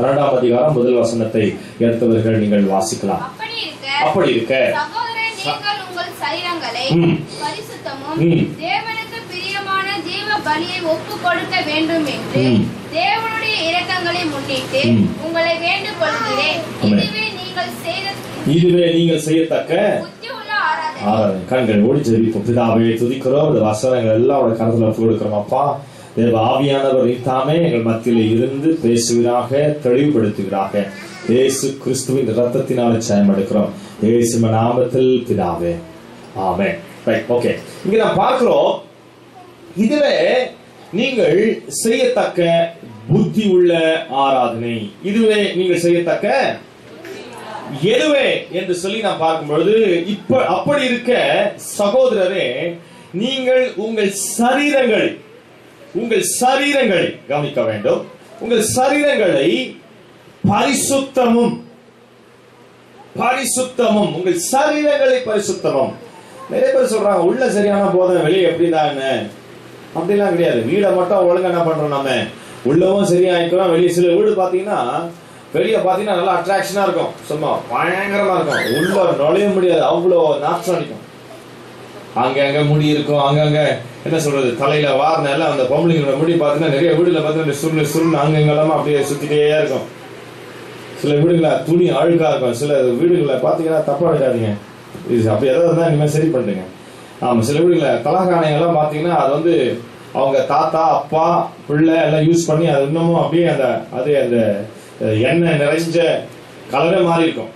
12ஆம் அதிகாரம் முதல் வசனத்தை எடுத்தவர்கள் நீங்கள் வாசிக்கலாம். அப்படி இருக்க உங்கள் சரீரங்களை பரிசுத்தமும் தேவனுக்கு பிரியமான ஜீவ பலியை ஒப்புக் கொடுக்க வேண்டும் என்று தேவனுடைய இரக்கங்களை முன்னிட்டு உங்களை வேண்டிக் கொள்கிறேன். இதுவே நீங்கள் செய்யத்தக்க ஆராதனை. கண்கள் ஓடி ஜெபிப்போம். பிதாவே துதிக்கிறோம். இந்த வசனங்கள் எல்லாம் உடைய கருத்துல கொடுக்கிறோம். அப்பா, தேவ ஆவியானவர் தாமே எங்கள் மத்தியில இருந்து பேசுவதாக, தெளிவுபடுத்துகிறாக. இயேசு கிறிஸ்துவின் இரத்தத்தினால ஜெயம் எடுக்கிறோம். இயேசு நாமத்தில் பிதாவே, ஆமென். Right, okay. இங்க நான் பார்க்கிறோம், இதுவே நீங்கள் செய்யத்தக்க புத்தி உள்ள ஆராதனை. இதுவே நீங்கள் செய்யத்தக்க எதுவே என்று சொல்லி நாம் பார்க்கும் பொழுது, இப்ப அப்படி இருக்க சகோதரரே, நீங்கள் உங்கள் சரீரங்களை கவனிக்க வேண்டும். உங்கள் சரீரங்களை பரிசுத்தமும் உங்கள் சரீரங்களை பரிசுத்தமும். நிறைய பேர் சொல்றாங்க, உள்ள சரியான போதும் வெளியே எப்படிதான், அப்படிலாம் கிடையாது. வீடை மட்டும் ஒழுங்கா என்ன பண்றோம், நம்ம உள்ளவும் சரியாயிக்கிறோம். வெளியே சில வீடு பாத்தீங்கன்னா, வெளியே பாத்தீங்கன்னா நல்லா அட்ராக்ஷனா இருக்கும், சும்மா பயங்கரமா இருக்கும். உள்ள நுழைய முடியாது, அவ்வளவு நாற்றம் அடிக்கும். அங்கங்க முடி இருக்கும், அங்கங்க என்ன சொல்றது, தலையில வாரின எல்லாம் அந்த பொம்பளைங்களோட முடி பாத்தீங்கன்னா நிறைய வீடுல பாத்தீங்கன்னா சுருள் அங்கெல்லாம் அப்படியே சுத்திட்டே இருக்கும். சில வீடுகளை துணி அழுக்கா இருக்கும். சில வீடுகளை பாத்தீங்கன்னா தப்பா எடுக்காதீங்க, அப்படி ஏதாவது இருந்தா இனிமேல் சரி பண்ணுங்க. ஆமா, சில வீடுகளை தலகாணையெல்லாம் பாத்தீங்கன்னா அது வந்து அவங்க தாத்தா அப்பா பிள்ளை எல்லாம் யூஸ் பண்ணி அது இன்னமும் அப்படியே அந்த எண்ணெய் நிறைஞ்ச கலரே மாறி இருக்கும்.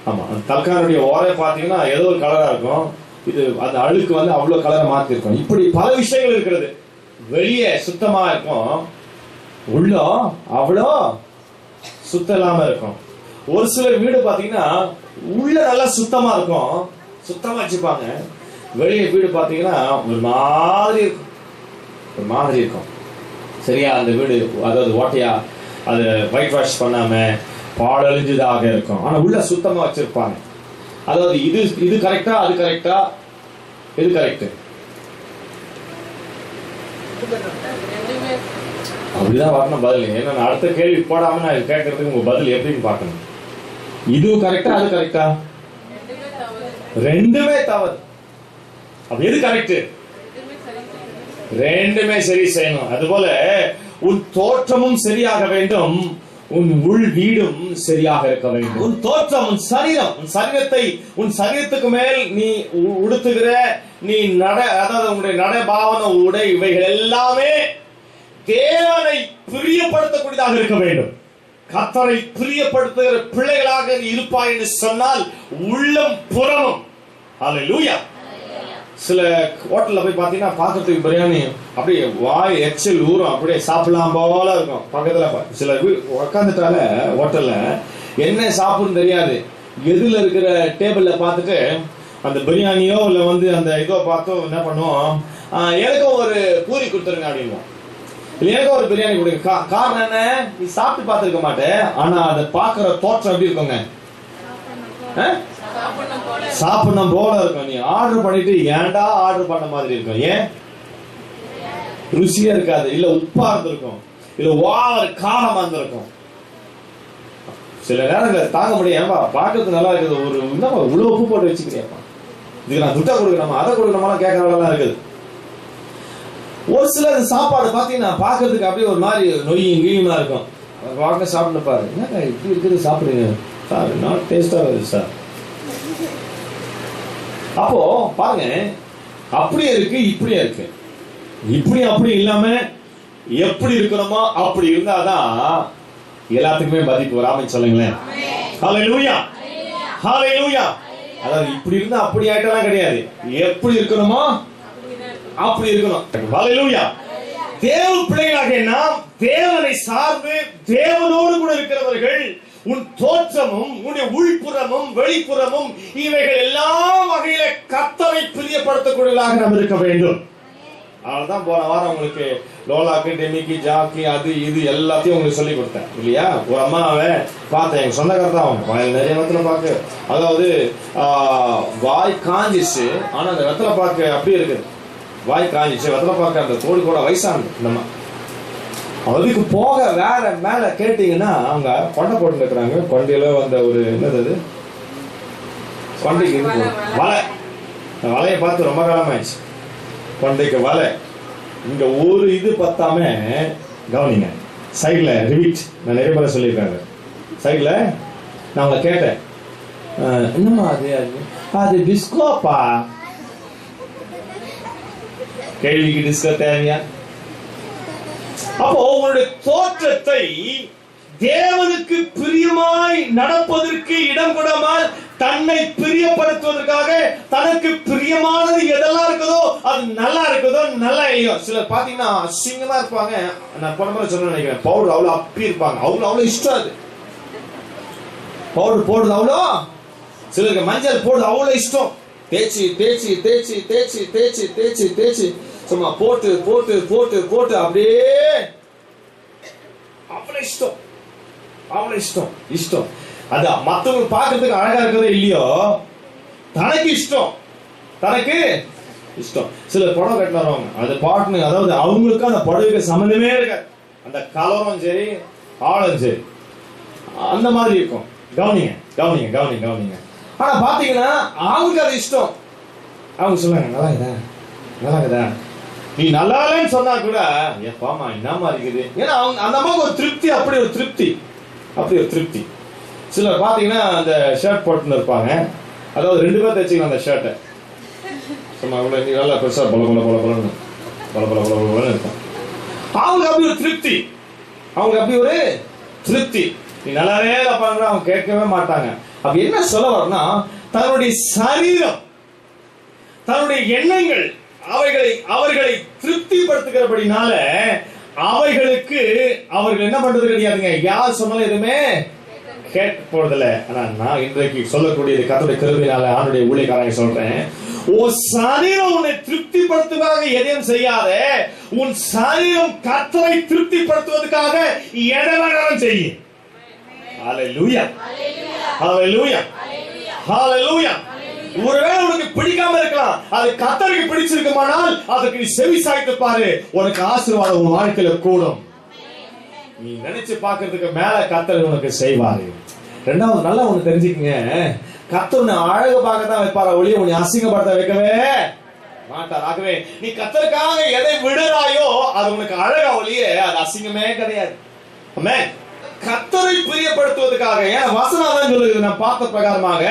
ஆமா, அந்த தலகானுடைய ஓரை பாத்தீங்கன்னா ஏதோ ஒரு கலரா இருக்கும். இது அந்த அழுக்கு வந்து அவ்வளவு கலரை மாத்தி இருக்கும். இப்படி பல விஷயங்கள் இருக்கிறது. வெளியே சுத்தமா இருக்கும், உள்ள அவ்வளோ சுத்தம் இல்லாம இருக்கும். ஒரு சில வீடு பாத்தீங்கன்னா உள்ள நல்லா சுத்தமா இருக்கும், சுத்தமா வச்சுப்பாங்க. வெளியே வீடு பாத்தீங்கன்னா ஒரு மாதிரி இருக்கும். சரியா, அந்த வீடு அதாவது ஓட்டையா, அது ஒயிட் வாஷ் பண்ணாம பாடழிஞ்சதாக இருக்கும். ஆனா உள்ள சுத்தமா வச்சிருப்பாங்க. அதாவது இது கரெக்டா, அது கரெக்டா, எது கரெக்ட்? அப்படிதான் வரணும் பதில். ஏன்னா நான் அடுத்த கேள்வி போடாம நான் கேட்கறதுக்கு உங்க பதில் எப்படின்னு பார்க்கணும். இது கரெக்டா, அது கரெக்டா? ரெண்டுமே தவறு. அப்ப எது கரெக்ட்? ரெண்டுமே சரி செய்யணும். அதுபோல உன் தோற்றமும் சரியாக வேண்டும், உன் உள் வீடும் சரியாக இருக்க வேண்டும். உன் தோற்றம், உன் சரீரம், உன் சரீரத்துக்கு மேல் நீ உடுத்துகிற நீ அதாவது உன்னுடைய நடைபாவன உடை, இவைகள் எல்லாமே தேவனை பிரியப்படுத்தக்கூடியதாக இருக்க வேண்டும். கர்த்தரை பிரியப்படுத்துகிற பிள்ளைகளாக நீ இருப்பாய் என்று சொன்னால் உள்ளம் புறமும். ஹல்லேலூயா. சில ஹோட்டல்ல போய் பாத்தீங்கன்னா பாக்கிறதுக்கு பிரியாணி அப்படியே வாய் எச்சல் ஊறும், அப்படியே சாப்பிடலாம் போல இருக்கும். பக்கத்துல சில உட்காந்துட்டால ஹோட்டல்ல என்ன சாப்பிடுன்னு தெரியாது. எதுல இருக்கிற டேபிள்ல பார்த்துட்டு அந்த பிரியாணியோ இல்ல வந்து அந்த இதோ பார்த்தோ என்ன பண்ணுவோம், எனக்கும் ஒரு பூரி கொடுத்துருங்க அப்படின்வோம், இல்ல எனக்கும் ஒரு பிரியாணி கொடுங்க. காரணம் என்ன? நீ சாப்பிட்டு பார்த்துருக்க மாட்டேன், ஆனா அதை பாக்குற தோற்றம் எப்படி இருக்குங்க, சாப்பிடணும் போல இருக்கும். நீ ஆர்டர் பண்ணிட்டு ஏன்டா ஆர்டர் பண்ண மாதிரி இருக்கும். ஏன்? ருசியா இருக்காது, இல்ல உப்பா இருந்திருக்கும், இல்ல ஓவர் காரமா இருந்திருக்கும். சில நேரங்கள் தாங்க முடியாம பாக்குறது நல்லா இருக்குது, ஒரு இவ்வளவு உப்பு போட்டு வச்சுக்கிறியாப்பா, இதுக்கு நான் துட்டா கொடுக்கணுமா அதை கொடுக்கணுமா கேட்கறதெல்லாம் இருக்குது. ஒரு சில சாப்பாடு பாத்தீங்கன்னா பாக்குறதுக்கு அப்படியே ஒரு மாதிரி நொய்யும் கீயுமா இருக்கும். வாங்க சாப்பிட்டு பாரு, என்னங்க இப்படி இருக்குது சாப்பிடுங்க சார், நான் டேஸ்டா வருது சார். அப்போ பாருங்க, அப்படியே இருக்கு இப்படியே இருக்கு, இப்படி அப்படி இல்லாம எப்படி இருக்கணுமோ அப்படி இருந்தாதான் எல்லாத்துக்குமே பாதிப்பு வராம சொல்லுங்களேன். ஹல்லேலூயா, ஹல்லேலூயா. அதாவது இப்படி இருந்தா அப்படி ஆயிட்டெல்லாம் கிடையாது, எப்படி இருக்கணுமோ அப்படி இருக்கணும். ஹல்லேலூயா. தேவ பிள்ளைகளாகிய நாம் தேவனை சார்ந்து தேவனோடு கூட இருக்கிறவர்கள். உன் தோற்றமும் உன்னுடைய உள்புறமும் வெளிப்புறமும் இவைகள் எல்லா வகையில கர்த்தரை பிரியப்படுத்தக்கூடியவர்களாக நாம் இருக்க வேண்டும். அதனால்தான் போன வாரம் உங்களுக்கு லோலாக்கு டெமிக்கு ஜாக்கி அது இது எல்லாத்தையும் உங்களுக்கு சொல்லி கொடுத்தேன் இல்லையா. ஒரு அம்மாவை பார்த்தேன், எங்க சொந்தக்காரதான், நிறைய வெத்தலை பாக்கு, அதாவது வாய் காஞ்சிச்சு, ஆனா அந்த வெத்தலை பாக்கு அப்படியே இருக்குது, வாய் காஞ்சிச்சு, வெத்தலை பாக்கு அந்த கோடு கூட வயசானது. இந்த அதுக்கு போக வேற மேல கேட்டீங்கன்னா அவங்க கொண்டை போட்டு இருக்கிறாங்க. கொண்டையில வந்த ஒரு என்னது அது கொண்டைக்கு வலை, வலையை பார்த்து ரொம்ப காலமாயிடுச்சு. கொண்டைக்கு வலை. இங்க ஒரு இது பத்தாம கவனிங்க, சைட்ல ரிவீட் நான் நிறைய பேரை சொல்லியிருக்காங்க. சைட்ல நான் உங்களை கேட்டேன், என்னம்மா அது அது டிஸ்கோப்பா? கேள்விக்கு டிஸ்கோ தேவையா? அப்போ உங்களுடைய தோற்றத்தை தேவனுக்கு பிரியமாய் நடப்பதற்கு இடம் கொடாமல் தன்னை பிரியப்படுத்துவதற்காக தனக்கு பிரியமானது எதெல்லாம் இருக்குதோ அது நல்லா இருக்குதோ நல்லா இல்லையோ. சிலர் பாத்தீங்கன்னா அசிங்கமா இருப்பாங்க. நான் போன முறை சொன்ன நினைக்கிறேன், பவுடர் அவ்வளவு அப்பி இருப்பாங்க, அவ்வளவு இஷ்டம். அது பவுடர் போடுறது அவ்வளோ, சிலருக்கு மஞ்சள் போடுறது அவ்வளவு இஷ்டம். தேய்ச்சி தேய்ச்சி தேய்ச்சி தேய்ச்சி தேய்ச்சி தேய்ச்சி தேய்ச்சி சும்மா போட்டு போட்டு போட்டு போட்டு அப்படியே அவ்வளவு இஷ்டம், அவ்வளவு இஷ்டம் இஷ்டம். அது மற்றவங்க பார்க்கறதுக்கு அழகா இருக்கிறதே இல்லையோ, தனக்கு இஷ்டம், தனக்கு இஷ்டம். சில புடவை கட்டில வருவாங்க, அது பாட்டுன்னு, அதாவது அவங்களுக்கு அந்த புடவைக்கு சம்மந்தமே இருக்காது. அந்த கலரும் சரி ஆளும் சரி அந்த மாதிரி இருக்கும். கவனிங்க கவனிங்க கவனிங்க கவனிங்க. ஆனா பாத்தீங்கன்னா அவங்களுக்கு அது இஷ்டம். அவங்க சொல்லுவாங்க, நல்லா இருக்குதா நல்லா இருக்குதா. நீ நல்லா இல்லைன்னு சொன்னா கூட ஏப்பாமா என்னமா இருக்குது. ஏன்னா அவங்க அந்த அம்மாவுக்கு ஒரு திருப்தி, அப்படி ஒரு திருப்தி, அப்படி ஒரு திருப்தி. சிலர் பாத்தீங்கன்னா அந்த ஷர்ட் போட்டுன்னு இருப்பாங்க, அதாவது 2 பேர் தைச்சிக்கலாம் அந்த ஷர்ட்டை. சும்மா நீ நல்லா பெருசா பல பல பல பலன்னு பல பல பல பலன்னு இருக்கும். அவங்களுக்கு அப்படி ஒரு திருப்தி, அவங்களுக்கு அப்படி ஒரு திருப்தி. நீ நல்லாவே பாருங்க, அவங்க கேட்கவே மாட்டாங்க. அப்ப என்ன சொல்ல வரனா, தன்னுடைய சரீரம், தன்னுடைய எண்ணங்கள் அவர்களை திருப்திப்படுத்துகிறபடினால அவைகளுக்கு அவர்கள் என்ன பண்றது கிடையாதுங்க. யார் சொன்னாலும் எதுவுமே கேட்க போறதில்ல. ஆனா நான் இன்றைக்கு சொல்லக்கூடியது கர்த்தருடைய கிருபையினால ஆண்டுடைய ஊழியக்காரங்க சொல்றேன், உன் சரீரம் உன்னை திருப்திப்படுத்துவதாக எதையும் செய்யாத, உன் சரீரம் கர்த்தரை திருப்திப்படுத்துவதற்காக எதனாலும் செய்யும். ஹல்லேலூயா ஹல்லேலூயா ஹல்லேலூயா. ஒருவேளை உனக்கு பிடிக்காம இருக்கலாம், அது கர்த்தருக்கு பிடிச்சிருக்குமானால் அதுக்கு நீ செவி சாய்த்து பாரு, உனக்கு ஆசீர்வாதம் உன் வாழ்க்கையில கூடும். நீ நினைச்சு பாக்குறதுக்கு மேல கர்த்தர் உனக்கு செய்வாரு. ரெண்டாவது நல்லா ஒண்ணு தெரிஞ்சுக்கங்க, கர்த்தர் உன்னை அழகு பார்க்கத்தான் வைப்பாரா ஒழிய உன்னை அசிங்கப்படுத்த வைக்கவே மாட்டார். ஆகவே நீ கர்த்தருக்காக எதை விடுறாயோ அது உனக்கு அழகா ஒழிய அது அசிங்கமே கிடையாது. ஆமென். கர்த்தரை பிரியப்படுத்துவதற்காக, ஏன் வசனம் தான் சொல்லுது, நான் பார்த்த பிரகாரமாக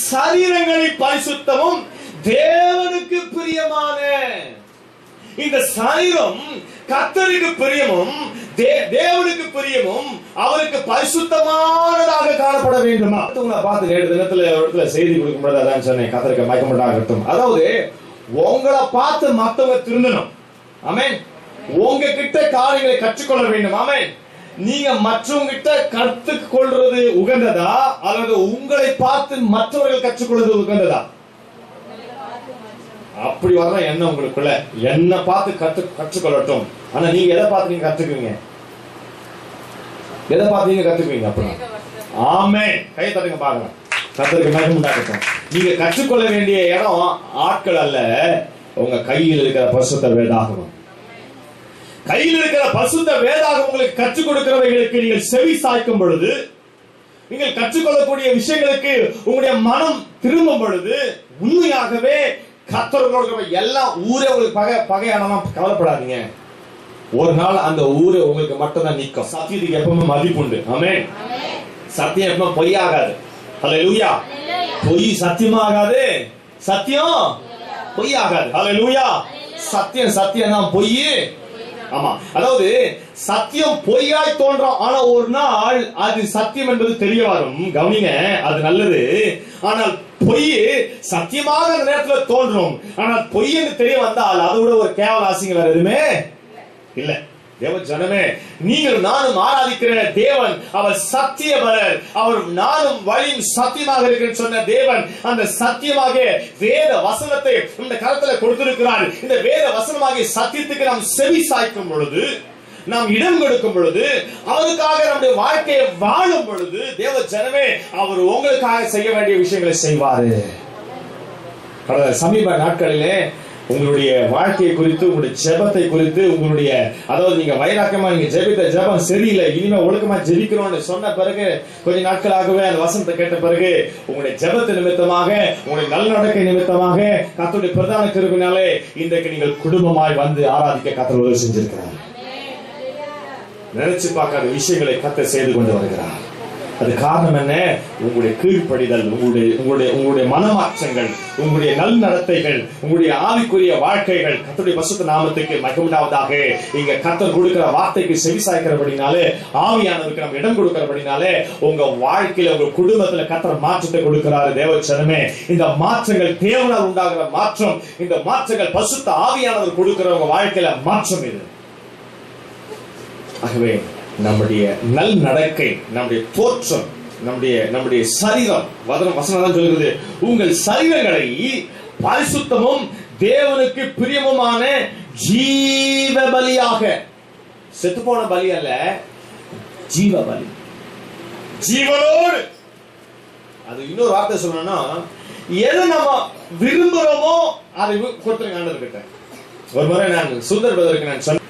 சரீரங்களை பரிசுத்தமும் தேவனுக்கு பிரியமான. இந்த சரீரம் கர்த்தருக்கு பிரியமும் தேவனுக்கு பிரியமும் அவருக்கு பரிசுத்தமானதாக காணப்பட வேண்டுமா? உங்களை பார்த்து நேற்று தினத்துல ஒரு இடத்துல செய்தி கொடுக்கும்போது அதான் சொன்னேன், கர்த்தருக்கு மயக்கமட்டாகட்டும். அதாவது உங்களை பார்த்து மற்றவங்க திருந்தணும். ஆமென். உங்ககிட்ட காரியங்களை கற்றுக்கொள்ள வேண்டும். ஆமென். நீங்க மற்றவங்க கிட்ட கற்றுக்கொள்றது உகந்ததா அல்லது உங்களை பார்த்து மற்றவர்கள் கற்றுக்கொள்வது உகந்ததா? அப்படி வர்ற எண்ணம் உங்களுக்குள்ள, என்ன பார்த்து கற்றுக்கொள்ளட்டும். ஆனா நீங்க எதை பார்த்து நீங்க கத்துக்குவீங்க? எதை பார்த்து நீங்க கத்துக்குவீங்க? அப்படின்னா ஆமென். கை தட்டுங்க பாக்கலாம். கர்த்தருக்கு மகிமை உண்டாகட்டும். நீங்க கற்றுக்கொள்ள வேண்டிய இடம் ஆட்கள் அல்ல, உங்க கையில் இருக்கிற பரிசுத்த வேதாகமம். கையில் இருக்கிற பரிசுத்த வேதாகமம் உங்களுக்கு கற்றுக் கொடுக்கிறவைகளுக்கு நீங்கள் செவி சாய்க்கும் பொழுது, நீங்கள் கற்றுக்கொள்ளக்கூடிய விஷயங்களுக்கு உங்களுடைய மனம் திரும்பும் பொழுது, உண்மையாகவே கர்த்தரோட எல்லாம் ஊரே உங்களுக்கு பகையானமா கவலைப்படாதீங்க. ஒரு நாள் அந்த ஊரு உங்களுக்கு மட்டும் தான் நிற்கும். சத்தியத்துக்கு எப்பவுமே மதிப்புண்டு. ஆமென். சத்தியம் எப்பவுமே பொய்யாகாது. ஹல்லேலூயா. பொய் சத்தியமாகாது, சத்தியம் பொய்யாகாது. ஹல்லேலூயா. சத்தியம் சத்தியம் தான், பொய் ஆமா. அதாவது சத்தியம் பொய்யாய் தோன்றும், ஆனா ஒரு நாள் அது சத்தியம் என்பது தெரிய வரும். கவனிங்க, அது நல்லது. ஆனால் பொய் சத்தியமாக அந்த நேரத்தில் தோன்றும், ஆனால் பொய் என்று தெரிய வந்தால் அதை விட ஒரு கேவல ஆசைங்க வேற எதுவுமே இல்ல. தேவ ஜனமே, நீங்கள் நானும் ஆராதிக்கிற தேவன் அவர் சத்தியபரர். அவர் நானும் வழியும் சத்தியமாக இருக்கிறேன்னு சொன்ன தேவன் அந்த சத்தியமாக வேத வசனத்தை இந்த கரத்துல கொடுத்திருக்கிறார். இந்த வேத வசனமாகிய சத்தியத்துக்கு நாம் செவி சாய்க்கும் பொழுது, நாம் இடம் கொடுக்கும் பொழுது, அவருக்காக நம்முடைய வாழ்க்கையை வாழும் பொழுது, தேவ ஜனமே அவர் உங்களுக்காக செய்ய வேண்டிய விஷயங்களை செய்வாரு. கடந்த சமீப நாட்களிலே உங்களுடைய வாழ்க்கையை குறித்து, உங்களுடைய ஜெபத்தை குறித்து, உங்களுடைய அதாவது நீங்க வைராக்கியமா நீங்க ஜெபித்த ஜெபம் சரியில்லை, இனிமே ஒழுக்கமா ஜெபிக்கணும்னு சொன்ன பிறகு கொஞ்ச நாட்களாகவே அந்த வசனத்தை கேட்ட பிறகு உங்களுடைய ஜெபத்து நிமித்தமாக, உங்களுடைய நல்லடக்கை நிமித்தமாக கர்த்தருடைய பிரதான கிருபையினாலே இன்றைக்கு நீங்கள் குடும்பமாய் வந்து ஆராதிக்க கர்த்தர் உதவி செஞ்சிருக்கிறார். நினைச்சு பார்க்காத விஷயங்களை கர்த்தர் செய்து கொண்டு வருகிறார். அது காரணம் என்ன? உங்களுடைய கீழ்ப்படிதல், உங்களுடைய மனமாற்றங்கள், உங்களுடைய நல் நடத்தைகள், உங்களுடைய ஆவிக்குரிய வாழ்க்கைகள் கர்த்தருடைய பரிசுத்த நாமத்துக்கு மகிமையுண்டாவதாக. இங்க கர்த்தர் கொடுக்கிற வார்த்தைக்கு செவிசாய்க்கிறபடினாலே, ஆவியானவருக்கு நம்ம இடம் கொடுக்கிறபடினாலே உங்க வாழ்க்கையில, உங்க குடும்பத்துல கர்த்தர் மாற்றத்தை கொடுக்கிறாரு. தேவச்சனமே, இந்த மாற்றங்கள் தேவனால் உண்டாகிற மாற்றம், இந்த மாற்றங்கள் பரிசுத்த ஆவியானவர் கொடுக்கிற உங்க வாழ்க்கையில மாற்றம் இது. ஆகவே நம்முடைய நல் நடக்கை, நம்முடைய தோற்றம், நம்முடைய சரீரம், வசனம் தான் சொல்கிறது, உங்கள் சரீரங்களை பரிசுத்தமும் தேவனுக்கு பிரியமுமான ஜீவ பலியாக, செத்து போன பலி அல்ல, ஜீவ பலி, ஜீவனோடு. அது இன்னொரு வார்த்தை சொல்லணும்னா, எது நம்ம விரும்புறோமோ அதை கொடுத்துருங்க ஆண்டவர்கிட்ட. ஒரு முறை நான் சுந்தர் பிரதருக்கு நான் சொன்னேன்,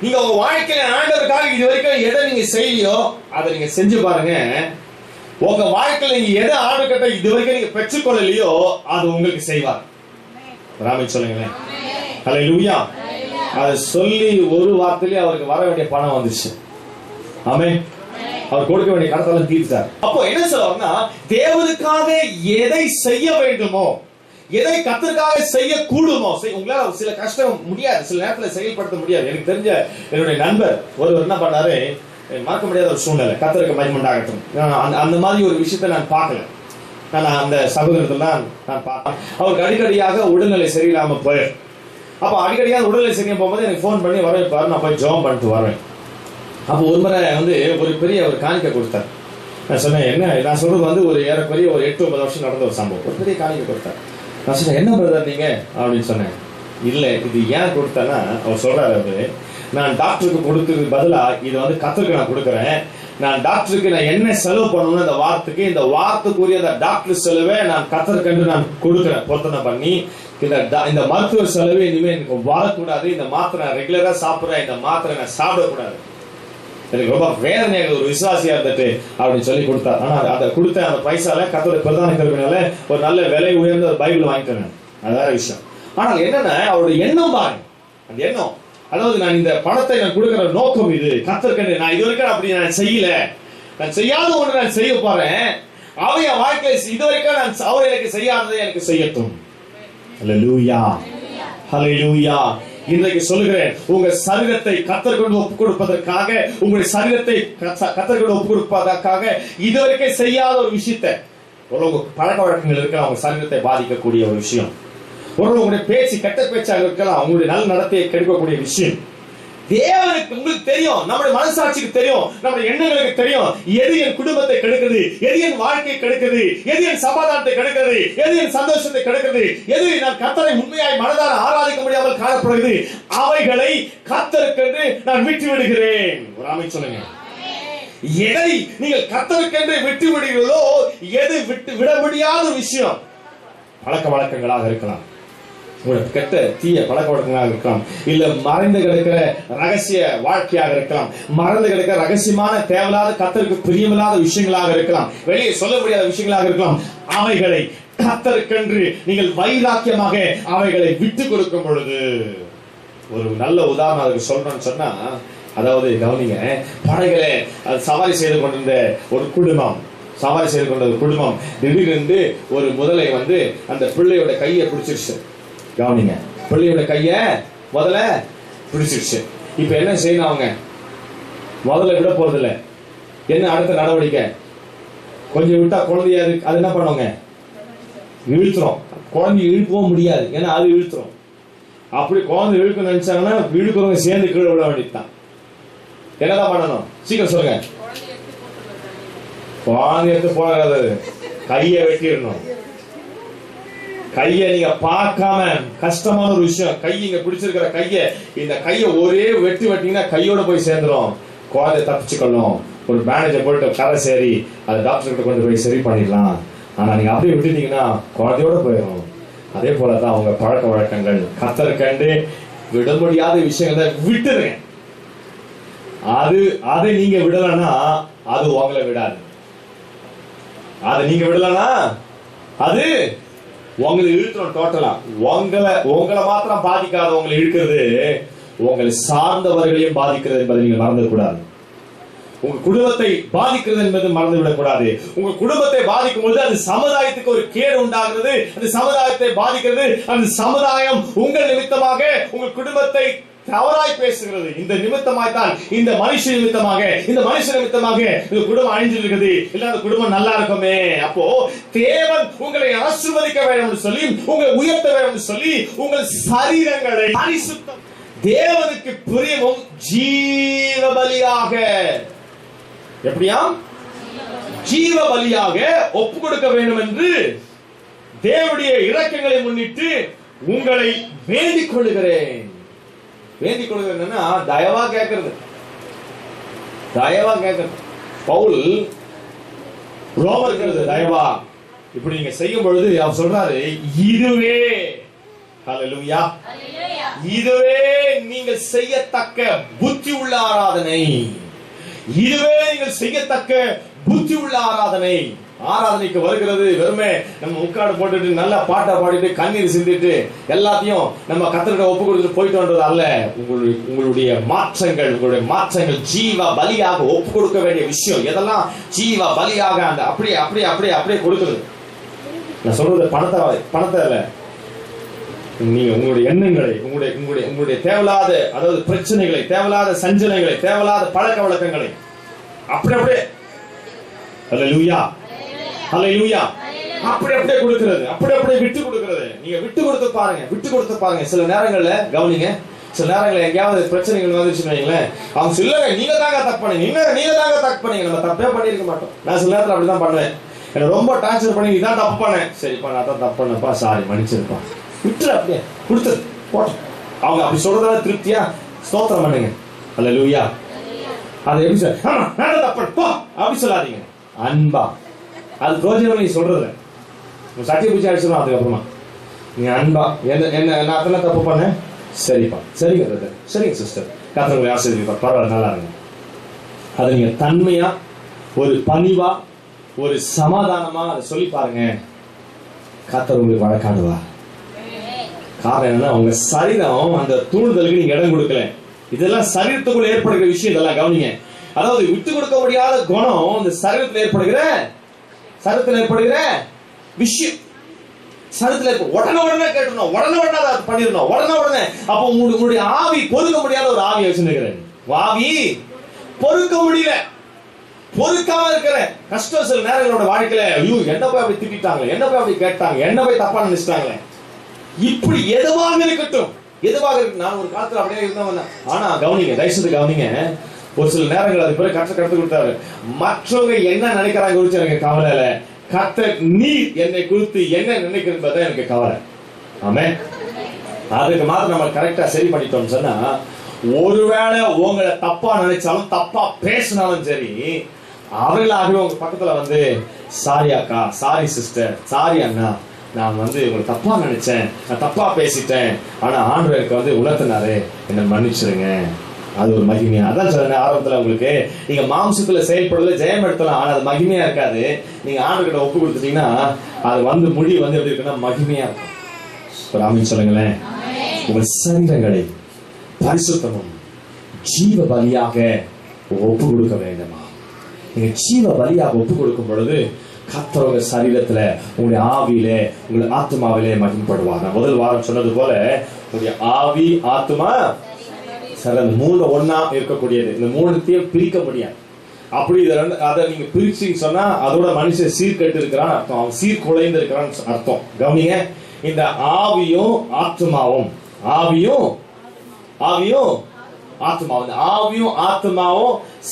நீங்க உங்க வாழ்க்கையில ஆண்டவருக்காக இது வரைக்கும் எதை நீங்க செய்யலையோ அதை நீங்க செஞ்சு பாருங்க. உங்க வாழ்க்கையில நீங்க எதை ஆண்டவர்கிட்ட இது வரைக்கும் நீங்க பெற்றுக்கொள்ளலையோ அது உங்களுக்கு செய்வார். ராமே சொல்லுங்களேன். ஹல்லேலூயா. அதை சொல்லி ஒரு வார்த்தையிலே அவருக்கு வர வேண்டிய பணம் வந்துச்சு. ஆமென். அவர் கொடுக்க வேண்டிய கடத்தெல்லாம் தீர்த்தார். அப்போ என்ன சொல்றாருன்னா, தேவனுக்காக எதை செய்ய வேண்டுமோ, எதை கர்த்தருக்காக செய்ய கூடுமோ, உங்களால சில கஷ்டம் முடியாது, சில நேரத்துல செயல்படுத்த முடியாது. எனக்கு தெரிஞ்ச என்னுடைய நண்பர் ஒருவர் என்ன பண்ணாரு, மறக்க முடியாத ஒரு சூழ்நிலை, கர்த்தருக்கு மகிமை உண்டாகட்டும், அந்த மாதிரி ஒரு விஷயத்தை நான் பார்க்கல. நான் அந்த சகோதரத்துல நான் பார்த்தேன், அவருக்கு அடிக்கடியாக உடல்நிலை சரியில்லாம போயிரு. அப்ப அடிக்கடியாக உடல்நிலை சரியா போகும்போது எனக்கு போன் பண்ணி வர வைப்பாரு, நான் போய் ஜெபம் பண்ணிட்டு வருவேன். அப்போ ஒரு முறை ஒரு பெரிய ஒரு காணிக்கை கொடுத்தார். நான் சொன்னேன், என்ன நான் சொல்றது ஒரு ஏறக்குறைய ஒரு 8-9 வருஷம் நடந்த ஒரு சம்பவம். ஒரு பெரிய காணிக்கை கொடுத்தார். நான் சொன்னேன், என்ன பிரதர் நீங்க அப்படின்னு சொன்னேன். இல்ல, இது ஏன் கொடுத்தேன்னா, அவர் சொல்றாரு, நான் டாக்டருக்கு கொடுத்ததுக்கு பதிலா இது கர்த்தருக்கு நான் கொடுக்குறேன். நான் டாக்டருக்கு நான் என்ன செலவு பண்ணணும், இந்த வாரத்துக்குரிய அந்த டாக்டர் செலவை நான் கர்த்தருக்கு நான் கொடுக்குறேன். பொருத்தனை பண்ணி இந்த மருத்துவ செலவு இனிமே எனக்கு வரக்கூடாது. இந்த மாத்திரை ரெகுலரா சாப்பிடுறேன், இந்த மாத்திரை நான் சாப்பிடக்கூடாது. எனக்கு ரொம்ப வேதனையாக ஒரு விசுவாசியா இருந்துட்டு அப்படின்னு சொல்லி கொடுத்தார். ஆனா அதை கொடுத்த அந்த பைசால கர்த்தருடைய பிரதான கிருபையினால ஒரு நல்ல விலை உயர்ந்த ஒரு பைபிள் வாங்கிட்டேன். அது வேற விஷயம். ஆனால் என்னன்னா, அவருடைய எண்ணம் பாருங்க, அந்த எண்ணம், அதாவது நான் இந்த பணத்தை நான் கொடுக்கிற நோக்கம் இது, கர்த்தருக்கு நான் இது வரைக்கும் அப்படி நான் செய்யல, நான் செய்யாத ஒன்று நான் செய்ய போறேன், அவைய வாழ்க்கை இது வரைக்கும் நான் அவர் எனக்கு செய்யாததை எனக்கு செய்யட்டும். ஹல்லேலூயா, ஹல்லேலூயா. இன்றைக்கு சொல்லுகிறேன், உங்க சரீரத்தை கர்த்தருக்கு ஒப்புக் கொடுப்பதற்காக, உங்களுடைய சரீரத்தை கர்த்தருக்கு ஒப்புக் கொடுப்பதற்காக இதுவரைக்கும் செய்யாத ஒரு விஷயத்தை, உங்க பழக்க வழக்கங்கள் இருக்கலாம், உங்க சரீரத்தை பாதிக்கக்கூடிய ஒரு விஷயம், உங்களுடைய பேச்சு கெட்ட பேச்சாக இருக்கலாம், உங்களுடைய நல்ல நடத்தையை கெடுக்கக்கூடிய விஷயம். தேவனுக்கு உங்களுக்கு தெரியும், நம்முடைய மனசாட்சிக்கு தெரியும், நம்முடைய எண்ணங்களுக்கு தெரியும், எது என் குடும்பத்தை கெடுக்குது, எது என் வாழ்க்கையை கெடுக்குது, எது என் சமாதானத்தை கெடுக்குது, எது என் சந்தோஷத்தை கெடுக்குது, எது நான் கர்த்தரை உண்மையாய் மனதார ஆராதிக்க முடியாமல் காணப்படுகிறது, அவைகளை கர்த்தருக்கென்று நான் விட்டு விடுகிறேன். ஒரு ஆமென் சொல்லுங்க. எதை நீங்கள் கர்த்தருக்கென்று விட்டு விடுகிறீர்களோ, எது விட முடியாத விஷயம், பழக்க வழக்கங்களாக இருக்கலாம், கெட்ட தீய பழக்க வழக்கங்களாக இருக்கலாம், இல்ல மறைந்து கிடக்கிற ரகசிய வாழ்க்கையாக இருக்கலாம், மறந்து கிடக்கிற ரகசியமான தேவையில்லாத கர்த்தருக்கு பிரியமில்லாத விஷயங்களாக இருக்கலாம், வெளியே சொல்ல முடியாத விஷயங்களாக இருக்கலாம். அவைகளை கர்த்தருக்கென்று நீங்கள் வைராக்கியமாக அவைகளை விட்டு கொடுக்கும் பொழுது, ஒரு நல்ல உதாரணம் அதுக்கு சொல்றேன்னு சொன்னா, அதாவது கவனிங்க, படகுல சவாரி செய்து கொண்டிருந்த ஒரு குடும்பம், சவாரி செய்து கொண்ட ஒரு குடும்பம் திடீரென்று ஒரு முதலை அந்த பிள்ளையோட கையை பிடிச்சிருச்சு. கவனிங்க, பிள்ளையோட கைய முதல்ல பிடிச்சிருச்சு. இப்ப என்ன செய்யணும், அவங்க முதல்ல விட போறது இல்ல. என்ன அடுத்த நடவடிக்கை, கொஞ்சம் விட்டா குழந்தைய அது என்ன பண்ணுவாங்க, இழுத்துரும். குழந்தைய இழுக்கவும் முடியாது, ஏன்னா அது இழுத்துரும். அப்படி குழந்தை இழுக்க நினைச்சாங்கன்னா இழுக்கிறவங்க சேர்ந்து கீழே விட வேண்டியதுதான். என்னதான் பண்ணணும், சீக்கிரம் சொல்லுங்க. குழந்தை எடுத்து போகாது, கையை வெட்டிடணும். கையை நீங்க பார்க்காம, கஷ்டமான ஒரு விஷயம், கை இங்க பிடிச்சிருக்கிற இந்த கையை ஒரே வெட்டிங்கன்னா கையோட போய் சேர்ந்துடும். குழந்தை தப்பிச்சுக்கணும். ஒரு பேண்டேஜை போட்டு கரை சரி அதை டாக்டர் கிட்ட கொண்டு போய் சரி பண்ணிடலாம். ஆனா நீங்க அப்படியே விட்டுட்டீங்கன்னா குழந்தையோட போயிடும். அதே போலதான் அவங்க பழக்க வழக்கங்கள். கர்த்தர் கண்டு விட முடியாத விஷயங்களை விட்டுருங்க. அதை நீங்க விடலன்னா அது உங்களை விடாது. அதை நீங்க விடலன்னா அது உங்களை இழுத்துரும். டோட்டலா உங்களை மாத்திரம் பாதிக்காத உங்களை இழுக்கிறது உங்களை சார்ந்தவர்களையும் பாதிக்கிறது என்பதை நீங்க மறந்துவிடக்கூடாது. உங்க குடும்பத்தை பாதிக்கிறது என்பது மறந்துவிடக் கூடாது. உங்க குடும்பத்தை பாதிக்கும் பொழுது அது சமுதாயத்துக்கு ஒரு கேடு உண்டாகிறது. அந்த சமுதாயத்தை பாதிக்கிறது. அந்த சமுதாயம் உங்கள் நிமித்தமாக உங்கள் குடும்பத்தை தவறாய் பேசுகிறது. இந்த நிமித்தமாய் தான், இந்த மனுஷ நிமித்தமாக இந்த குடும்பம் அழிஞ்சிருக்குது. இல்ல அந்த குடும்பம் நல்லா இருக்குமே. அப்போ தேவன் உங்களை ஆசீர்வதிக்க வேண்டும் என்று சொல்லி, உங்களை உயர்த்த வேண்டும் என்று சொல்லி, உங்கள் சரீரங்களை பரிசுத்தம் தேவனுக்கு பிரியமும் ஜீவ பலியாக, எப்படியாம் ஜீவ பலியாக ஒப்பு கொடுக்க வேண்டும் என்று தேவனுடைய இரக்கங்களை முன்னிட்டு உங்களை வேண்டிக் கொள்கிறேன். வேண்டிக் கொள்கிறேன் தயவா கேட்கிறது. பவுல் ரோமர்கள் தயவா இப்படி நீங்க செய்யும் பொழுது அவர் சொல்றாரு, இதுவே ஹல்லேலூயா, இதுவே நீங்கள் செய்யத்தக்க புத்தி உள்ள ஆராதனை. இதுவே நீங்கள் செய்யத்தக்க புத்தி உள்ள ஆராதனை. ஆராதனைக்கு வருகிறது வெறுமே நம்ம முக்காடு போட்டுட்டு நல்லா பாட்டை பாடிட்டு கண்ணீர் சிந்திட்டு எல்லாத்தையும் நம்ம கர்த்தர்கிட்ட ஒப்பு கொடுத்துட்டு போயிட்டு வந்தது அல்ல. உங்களுடைய மாற்றங்கள் ஜீவ பலியாக ஒப்பு கொடுக்க வேண்டிய விஷயம். எதெல்லாம் ஜீவ பலியாக அந்த அப்படியே கொடுக்கிறது. நான் சொல்றது பணத்தை இல்ல. நீங்க உங்களுடைய எண்ணங்களை, உங்களுடைய தேவையில்லாத, அதாவது பிரச்சனைகளை, தேவையில்லாத சஞ்சலங்களை, தேவையில்லாத பழக்க வழக்கங்களை அப்படியே ஹல்லேலூயா அப்படியே கொடுக்கிறது. அப்படியே விட்டு கொடுக்கிறது. நீங்க விட்டு கொடுத்து பாருங்க. சில நேரங்கள்ல கவனிங்க, சில நேரங்கள்ல எங்கேயாவது பிரச்சனைகள் வந்துச்சுன்னு வைங்களேன், அவங்க சொல்லுங்க நீங்க தாங்க தப்பு பண்ணீங்க. நம்ம தப்பே பண்ணிருக்க மாட்டோம். நான் சில நேரத்துல அப்படிதான் பண்ணுவேன். என்ன ரொம்ப டார்ச்சர் பண்ணி இதான் தப்பு பண்ணேன். சரிப்பா நான் தான் தப்பு பண்ணப்பா, சாரி மன்னிச்சிருப்பா, விட்டுரு. அப்படியே கொடுத்தது போட்டோம். அவங்க அப்படி சொல்றதால திருப்தியா ஸ்தோத்திரம் பண்ணுங்க. ஹல்லேலூயா. அது எப்படி சார், ஆமா நான் தப்பு போ அப்படி சொல்லாதீங்க. அன்பா, அது பிரோஜனம் நீ சொல்றது சட்டியை பிடிச்சி அடிச்சிடும். அதுக்கப்புறமா நீ அன்பா என்ன நான் அதெல்லாம் தப்பு பண்ணேன், சரிப்பா, சரிங்க பிரதர், சரிங்க சிஸ்டர், கர்த்தர் ஆசீர்வதிப்பார், பரவாயில்ல, நல்லா இருங்க. அதை நீங்க தன்மையா, ஒரு பணிவா, ஒரு சமாதானமா அதை சொல்லி பாருங்க. கர்த்தர் உங்களுக்கு வழக்காடுவா. காரணம் என்னன்னா, உங்க சரீரம் அந்த தூண்டுதலுக்கு நீங்க இடம் கொடுக்கல. இதெல்லாம் சரீரத்துக்குள்ள ஏற்படுகிற விஷயம். இதெல்லாம் கவனிங்க. அதாவது விட்டு கொடுக்க முடியாத குணம் இந்த சரீரத்தில் ஏற்படுகிற விஷயம். சரீரத்தில் உடனே கேட்டணும், உடனே அதை பண்ணிடணும், உடனே. அப்போ உங்களுடைய ஆவி பொறுக்க முடியாத ஒரு ஆவியை வச்சுருக்கிறேன். ஆவி பொறுக்க முடியல, பொறுக்காம இருக்கிற கஷ்டம். சில நேரங்களோட வாழ்க்கையில ஐயோ என்ன போய் அப்படி திட்டாங்களே, என்ன போய் அப்படி கேட்டாங்க, என்ன போய் தப்பா நினைச்சிட்டாங்களே. இப்படி எதுவாக இருக்கட்டும். நான் ஒரு காலத்துல அப்படியே இருந்தவன். ஆனா கவனிங்க, தயவுசெய்து கவனிங்க. ஒரு சில நேரங்கள் அது பிறகு கருத்து கொடுத்தாரு. மற்றவங்க என்ன நினைக்கிறாங்க குறித்து எனக்கு கவலை இல்ல. கர்த்தர் நீ என்னை குறித்து என்ன நினைக்கிறது எனக்கு கவலை. ஆமென். அதுக்கு மாத்திரம் நம்ம கரெக்டா சரி பண்ணிட்டோம் சொன்னா, ஒருவேளை உங்களை தப்பா நினைச்சாலும், தப்பா பேசினாலும் சரி, அவர்களாகவே உங்க பக்கத்துல வந்து சாரி அக்கா, சாரி சிஸ்டர், சாரி அண்ணா, நான் வந்து உங்களை தப்பா நினைச்சேன், நான் தப்பா பேசிட்டேன், ஆனா ஆண்டவருக்கு வந்து உணர்த்தினாரு, என்ன மன்னிச்சிருங்க. அது ஒரு மகிமையா. அதான் சொல்றேன் ஆரம்பத்துல, உங்களுக்கு நீங்க மாம்சத்துல செயல்படுறதுல ஜெயம் எடுத்தலாம், ஆனா அது மகிமையா இருக்காது. நீங்க ஆண்டவர்கிட்ட ஒப்பு கொடுத்துட்டீங்கன்னா அது வந்து முடிவு வந்து எப்படி இருக்குன்னா மகிமையா இருக்கும். ஒரு ஆமீன் சொல்லுங்களேன். உங்கள் சரீரங்களை பரிசுத்தமும் ஜீவ பலியாக ஒப்பு கொடுக்க வேண்டுமா? நீங்க ஜீவ பலியாக ஒப்பு கொடுக்கும் பொழுது கர்த்தர் உங்க சரீரத்துல, உங்களுடைய ஆவியில, உங்களுடைய ஆத்மாவிலே மகிமைப்படுவார். நான் முதல் வாரம் சொன்னது போல உங்களுடைய ஆவி, ஆத்மா, சரீரம் மூணு ஒன்னா இருக்கக்கூடியது. இந்த மூணுத்தையும் பிரிக்க முடியாது. அப்படி அதை நீங்க பிரிச்சுன்னு சொன்னா அதோட மனுஷன் சீர்கட்டு இருக்கிறான்னு அர்த்தம், அவன் சீர்குலைந்து இருக்கிறான்னு அர்த்தம். கவனிங்க, இந்த ஆவியும் ஆத்மாவும்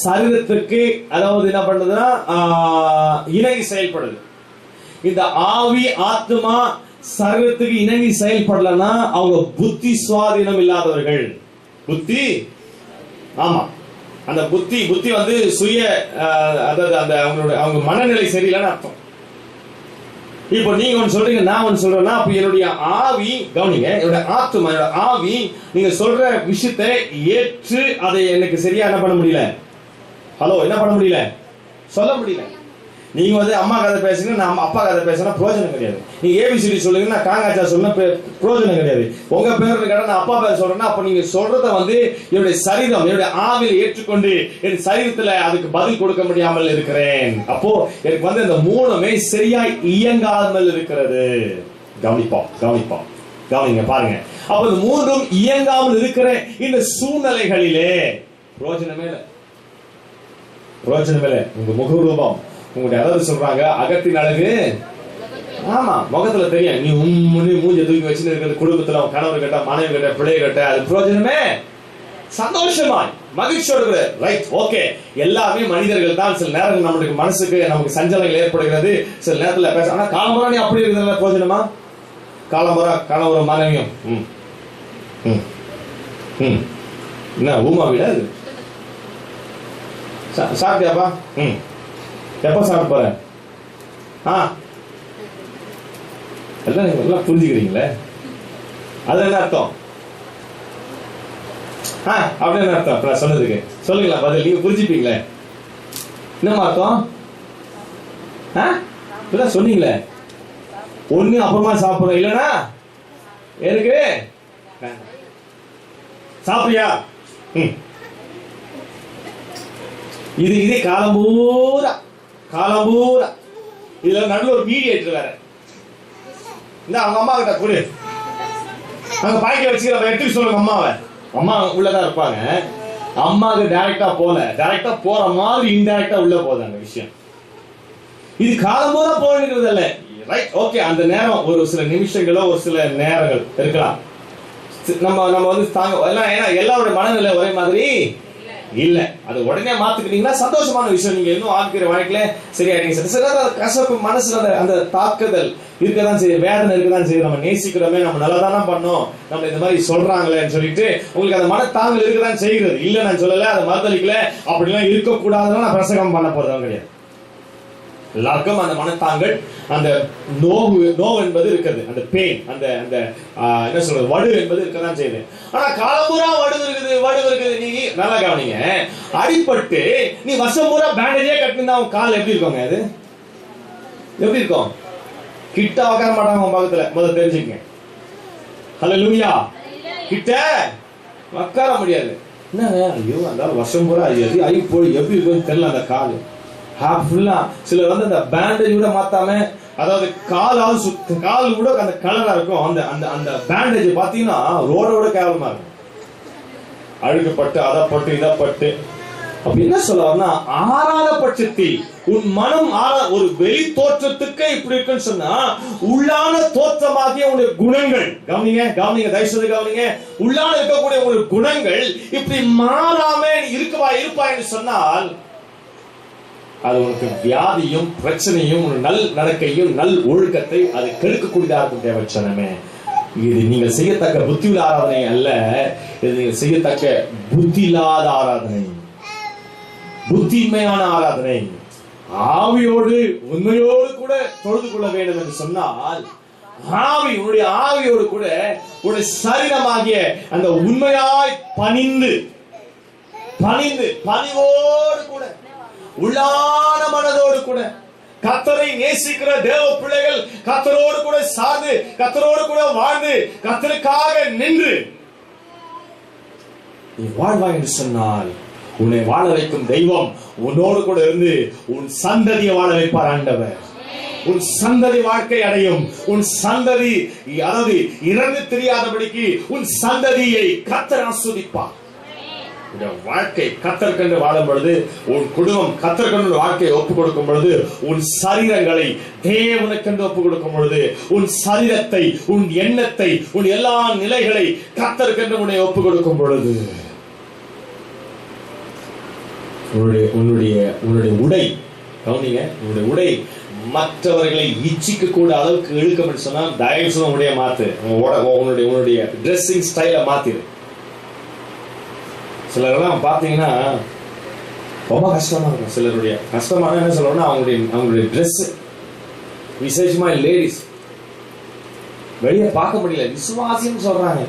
சரீரத்துக்கு, அதாவது என்ன பண்ணுதுன்னா இணங்கி செயல்படுது. இந்த ஆவி ஆத்மா சரீரத்துக்கு இணங்கி செயல்படலன்னா அவங்க புத்தி சுவாதீனம் இல்லாதவர்கள். புத்தி, ஆமா, அந்த புத்தி வந்து சுய, அதாவது அந்த அவங்க மனநிலை சரியில்லைன்னு அர்த்தம். இப்போ நீங்க ஒன்று சொல்றீங்க, நான் ஒன்று சொல்றேன்னா, அப்ப என்னுடைய ஆவி, கவனிங்க, என்னுடைய ஆத்மா, என்னோட ஆவி நீங்க சொல்ற விஷயத்தை ஏற்று அதை எனக்கு சரியா என்ன பண்ண முடியல? ஹலோ, என்ன பண்ண முடியல? சொல்ல முடியல. நீங்க வந்து அம்மா கதை பேசுங்க, நான் அப்பா கதை பேசுனா பிரயோஜனம் கிடையாது. நீங்க ஏபிசிடி சொல்லுங்க, நான் காங்காச்சா சொல்லுங்க, பிரயோஜனம் கிடையாது. உங்க பேர் கேட்டா நான் அப்பா பேர் சொல்றேன்னா, அப்ப நீங்க சொல்றத வந்து என்னுடைய சரீரம், என்னுடைய ஆவியில் ஏற்றுக்கொண்டு என் சரீரத்துல அதுக்கு பதில் கொடுக்க முடியாமல் இருக்கிறேன். அப்போ எனக்கு வந்து இந்த மூணுமே சரியாய் இயங்காமல் இருக்கிறது. கவனிப்போம், கவனிங்க, பாருங்க. அப்ப இந்த மூன்றும் இயங்காமல் இருக்கிற இந்த சூழ்நிலைகளிலே பிரயோஜனமே இல்லை. உங்க முகரூபம், உங்களுடைய அதாவது சொல்றாங்க அகத்தின் அழகு, ஆமா முகத்துல தெரியும். நீ மூஞ்ச தூக்கி வச்சுன்னு இருக்கிறது, குடும்பத்துல கணவர் கட்ட, மனைவி கட்ட, பிள்ளை கட்ட, அது பிரயோஜனமே சந்தோஷமாய் மகிழ்ச்சியோடு. ரைட், ஓகே, எல்லாமே மனிதர்கள் தான். சில நேரங்கள் நம்மளுக்கு மனசுக்கு நமக்கு சஞ்சலங்கள் ஏற்படுகிறது, சில நேரத்துல பேச. ஆனா காலம்பரா நீ அப்படி இருக்கிறதுல பிரயோஜனமா? காலம்பரா கணவரும் மனைவியும் என்ன ஊமா வீடா அது? சாப்பிட்டியாப்பா? எப்ப சாப்பிட போற? எல்லாம் நீங்க எல்லாம் புரிஞ்சுக்கிறீங்களே. அது என்ன அர்த்தம்? அப்படின்னு என்ன அர்த்தம்? நான் சொன்னதுக்கு சொல்லுங்களா பதில்? நீங்க புரிஞ்சுப்பீங்களே. என்னமா அர்த்தம்? இப்பதான் சொன்னீங்களே, ஒண்ணு அப்புறமா சாப்பிடுறோம், இல்லைன்னா எனக்கு சாப்பிடியா? இது காலம்பூரா இதுல நடுவில் ஒரு மீடியேட்டர் வேற. இந்த அவங்க அம்மா கிட்ட கொடு, அங்க பாய்க்க வச்சுக்கிற எடுத்து சொல்லுங்க. அம்மா உள்ளதான் இருப்பாங்க. அம்மாவுக்கு டைரக்டா போற மாதிரி இன்டைரக்டா உள்ள போகுது அந்த விஷயம். இது காலம்பூரா போகிறது இல்ல. ரைட், ஓகே, அந்த நேரம் ஒரு சில நிமிஷங்களோ ஒரு சில நேரங்கள் இருக்கலாம். நம்ம வந்து தாங்க, ஏன்னா எல்லாருடைய மனநிலை ஒரே மாதிரி இல்ல. அது உடனே மாத்துக்கிட்டீங்கன்னா சந்தோஷமான விஷயம். நீங்க இன்னும் ஆக்கிற வாழ்க்கையில சரியாயிடுங்க. சில கசப்பு மனசுல அந்த தாக்குதல் இருக்கதான் செய்யும், வேதனை இருக்கதான் செய்யும். நம்ம நேசிக்கிறோமே, நம்ம நல்லா தானே பண்ணோம், நம்ம இந்த மாதிரி சொல்றாங்களேன்னு சொல்லிட்டு உங்களுக்கு அந்த மனத்தாங்கல் இருக்கதான் செய்கிறது. இல்ல நான் சொல்லல, அதை மறுதளிக்கல, அப்படிலாம் இருக்கக்கூடாதுன்னு நான் பிரசங்கம் பண்ண போறதும் கிடையாது. எல்லாருக்கும் அந்த மனத்தாங்கள், அந்த நோவு என்பது இருக்குது, அந்த பெயின், அந்த என்ன சொல்றது, வடு என்பது இருக்கதான் செய்யுது. ஆனா காலம்பூரா வடு இருக்குது. நீ நல்லா கவனிங்க, அடிபட்டு நீ வருஷம் பூரா பேண்டேஜே கட்டினா உன் கால் எப்படி இருக்குங்க? அது எப்படி இருக்கும்? கிட்ட உட்கார மாட்டாங்க உன் பக்கத்துல. முதல்ல தெரிஞ்சுக்கங்க. ஹல்லேலூயா. கிட்ட உட்கார முடியாது. என்ன ஐயோ, அந்த வருஷம் பூரா எப்படி இருக்கும் தெரியல அந்த கால். சிலர் வந்து அந்த பேண்டேஜ் கூட மாத்தாம, அதாவது கால் கூட அந்த கலரா இருக்கும். அந்த பேண்டேஜ் பாத்தீங்கன்னா ரோடோட கேவலமா இருக்கும். அழுக்கப்பட்டு அதப்பட்டு இதப்பட்டு. அப்ப என்ன சொல்லுவாருன்னா, ஆறாத பட்சத்தில் உன் மனம் ஒரு வெளி தோற்றத்துக்கு இப்படி இருக்குன்னு சொன்னா, உள்ளான தோற்றமாகிய உன்னுடைய குணங்கள், கவனிங்க தயவுசெய்து கவனிங்க, உள்ளான இருக்கக்கூடிய உங்களுடைய குணங்கள் இப்படி மாறாம இருப்பா என்று சொன்னால், அது உனக்கு வியாதியும் பிரச்சனையும் நல் நடக்கையும் நல் ஒழுக்கத்தை அது கெடுக்கக்கூடியதாக இருக்கும். தேவச்சனமே, இது நீங்கள் செய்யத்தக்க புத்தியுள்ள ஆராதனை அல்ல, இது நீங்கள் செய்யத்தக்க புத்தி இல்லாத ஆராதனை, புத்திமையான ஆராதனை. ஆவியோடு உண்மையோடு கூட தொழுது கொள்ள வேண்டும் என்று சொன்னால், உன்னுடைய ஆவியோடு கூட உன்னுடைய சரீரமாகிய அந்த உண்மையாய் பணிவோடு கூட, உள்ளான மனதோடு கூட, கர்த்தரை நேசிக்கிற தேவ பிள்ளைகள் கர்த்தரோடு கூட சார்ந்து, கர்த்தரோடு கூட வாழ்ந்து, கர்த்தருக்காக நின்று நீ வாழ்வாய் என்று சொன்னால், உன்னை வாழ வைக்கும் தெய்வம் உன்னோடு கூட இருந்து உன் சந்ததியை வாழ வைப்பார் ஆண்டவர். உன் சந்ததி வாழ்க்கை அடையும். உன் சந்ததி அதாவது இறந்து தெரியாதபடிக்கு உன் சந்ததியை கர்த்தர் ஆசீர்வதிப்பார். இந்த வாழ்க்கை கர்த்தர்க்கென்று வாழும் பொழுது, உன் குடும்பம் கர்த்தர்க்கென்று வாழ்க்கையை ஒப்புக் கொடுக்கும் பொழுது, உன் சரீரங்களை தேவனுக்கென்று ஒப்புக் கொடுக்கும் பொழுது, உன் சரீரத்தை, உன் எண்ணத்தை, உன் எல்லா நிலைகளை கர்த்தர்க்கென்று உன்னை ஒப்புக் கொடுக்கும் பொழுது, உன்னுடைய உடை, கவனிங்க, உன்னுடைய உடை மற்றவர்களை இச்சிக்க கூட அளவுக்கு இழுக்கும் என்று சொன்னால், தயவு செய்து உடைய மாத்து, உன்னுடைய ட்ரெஸ்ஸிங் ஸ்டைலை மாத்திரு. சிலரெல்லாம் பார்த்தீங்கன்னா ரொம்ப கஷ்டமா இருக்கும். சிலருடைய கஷ்டமான என்ன சொல்றோம்னா, அவங்களுடைய ட்ரெஸ் விசேஷமா லேடிஸ் வெளியே பார்க்க முடியல, விசுவாசின்னு சொல்றாங்க.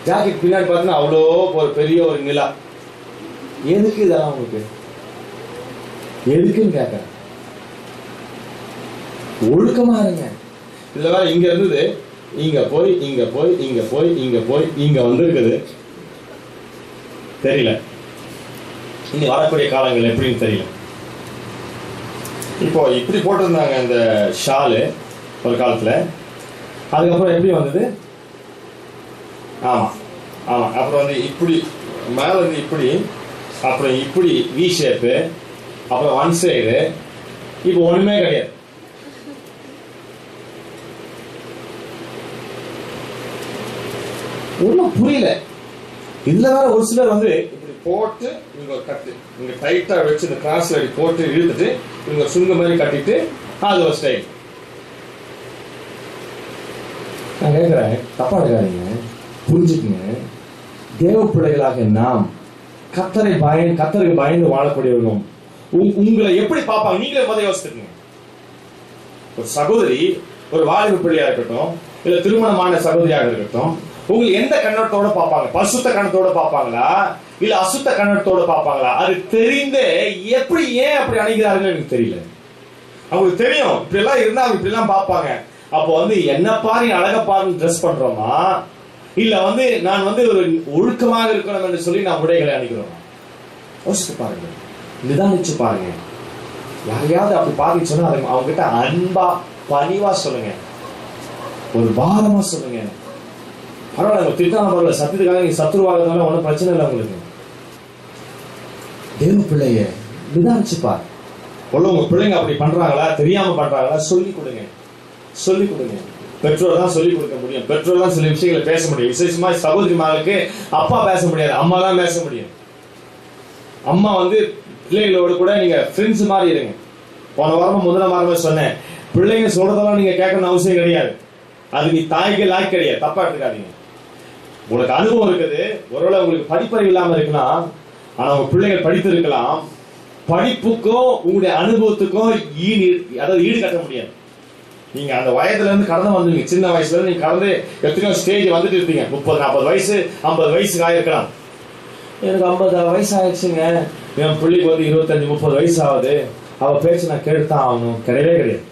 ஜாக்கெட் பின்னாடி பார்த்தீங்கன்னா அவ்வளோ ஒரு பெரிய ஒரு நிலா. எதுக்கு இதெல்லாம் உங்களுக்கு? எதுக்குன்னு கேட்க. ஒழுக்கமா இருங்க. இதுல வேற இங்க இருந்தது இங்க போய் இங்க போய் இங்க போய் இங்க போய் இங்க வந்திருக்குது தெரியல. இனி வரக்கூடிய காலங்கள் எப்படின்னு தெரியல. இப்போ இப்படி போட்டிருந்தாங்க இந்த ஷாலு ஒரு காலத்துல. அதுக்கப்புறம் எப்படி வந்தது? ஆமா ஆமா, அப்புறம் வந்து இப்படி மேல இருந்து இப்படி, அப்புறம் இப்படி வி ஷேப்பு, அப்புறம் ஒன் சைடு. இப்போ ஒண்ணுமே கிடையாது. ஒன்றும் புரியல. இதுல வேற ஒரு சிலர் வந்து இப்படி போட்டு இங்க ஒரு கட்டு இங்க டைட்டா வச்சு இந்த கிராஸ் அடி போட்டு இழுத்துட்டு இவங்க சுங்க மாதிரி கட்டிட்டு அது ஒரு ஸ்டைல். நான் கேட்கிறேன், தப்பா இருக்காதீங்க, புரிஞ்சுக்குங்க. தேவ பிள்ளைகளாக நாம் கர்த்தருக்கு பயந்து வாழக்கூடியவர்களும் உங்களை எப்படி பார்ப்பாங்க நீங்களே முதல் யோசித்துக்கங்க. ஒரு சகோதரி, ஒரு வாலிப பிள்ளையா இருக்கட்டும், இல்ல திருமணமான சகோதரியாக இருக்கட்டும், உங்களை எந்த கண்ணோட்டத்தோட பார்ப்பாங்க? பரிசுத்த கண்ணத்தோட பார்ப்பாங்களா, இல்ல அசுத்த கண்ணத்தோட பார்ப்பாங்களா? அது தெரிந்து எப்படி ஏன் அப்படி அணுகிறார்கள் எனக்கு தெரியல. அவங்களுக்கு தெரியும் இப்படி எல்லாம் இருந்தா அவங்க இப்படி எல்லாம் பார்ப்பாங்க. அப்போ வந்து என்ன பாரு அழக பாருன்னு ட்ரெஸ் பண்றோமா, இல்ல வந்து நான் வந்து ஒரு ஒழுக்கமாக இருக்கணும் என்று சொல்லி நான் உடைகளை அணிக்கிறோம்? யோசிச்சு பாருங்க, நிதானிச்சு பாருங்க. யாரையாவது அப்படி பார்த்து சொன்னா அவங்க கிட்ட அன்பா பணிவா சொல்லுங்க, ஒரு பாரமா சொல்லுங்க. பரவாயில்ல, திட்டான பரவாயில்ல, சத்தியத்துக்காக நீங்க சத்துருவாகிறதுனால ஒன்றும் பிரச்சனை இல்லை உங்களுக்கு. தேவ பிள்ளைய நிதானிச்சுப்பார். உங்க பிள்ளைங்க அப்படி பண்றாங்களா, தெரியாம பண்றாங்களா, சொல்லி கொடுங்க, சொல்லி கொடுங்க. பெற்றோர் தான் சொல்லி கொடுக்க முடியும். பெற்றோர் தான் சில விஷயங்களை பேச முடியும். விசேஷமா சகோதரிமார்களுக்கு அப்பா பேச முடியாது, அம்மா தான் பேச முடியும். அம்மா வந்து பிள்ளைகளோடு கூட நீங்க ஃப்ரெண்ட்ஸ் மாதிரி இருங்க. போன வாரமா முதல வாரமே சொன்னேன், பிள்ளைங்க சொல்றதெல்லாம் நீங்க கேட்கணும்னு அவசியம் கிடையாது. அது நீ தாய்க்கு லாய்க்கு கிடையாது, தப்பா எடுத்துக்காதீங்க. உங்களுக்கு அனுபவம் இருக்குது, ஒருவேளை உங்களுக்கு படிப்பறிவு இல்லாம இருக்கலாம், ஆனா உங்க பிள்ளைகள் படித்து இருக்கலாம். படிப்புக்கும் உங்களுடைய அனுபவத்துக்கும் ஈடு கட்ட முடியாது. நீங்க அந்த வயதுல இருந்து கடந்து வந்துருங்க. சின்ன வயசுல இருந்து நீங்க கடந்து எத்தனையோ ஸ்டேஜ் வந்துட்டு இருப்பீங்க. 30-40 வயசு 50 வயசுக்கு ஆயிருக்கலாம். எனக்கு 50 வயசு ஆயிடுச்சுங்க, என் பிள்ளைக்கு வந்து 25-30 வயசு ஆகுது, அவ பேச்சு நான் கேட்டுதான் ஆகணும். கிடையவே கிடையாது.